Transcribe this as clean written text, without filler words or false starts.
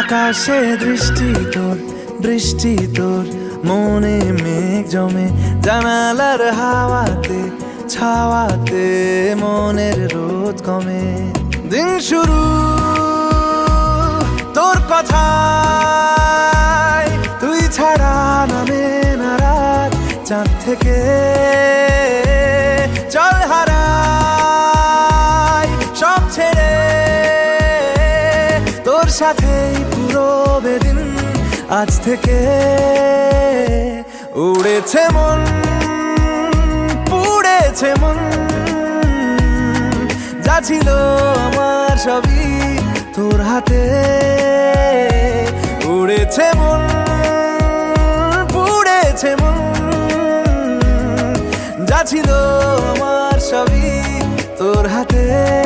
আকাশে দৃষ্টি তোর, বৃষ্টি তোর, মনে মেঘ জমে, জানালার হাওয়াতে ছাওয়াতে মনের রোদ কমে। দিন শুরু তোর কথায়, তুই ছাড়া নামে না রাত, চাঁদ থেকে চল হারাই সব ছেড়ে, তোর সাথেই পুরো বেদিন আজ থেকে। উড়েছে মন, পুড়েছে মন, যা ছিল আমার সবই তোর হাতে। উড়েছে মন, পুড়েছে মন, যা ছিল আমার সবই তোর হাতে।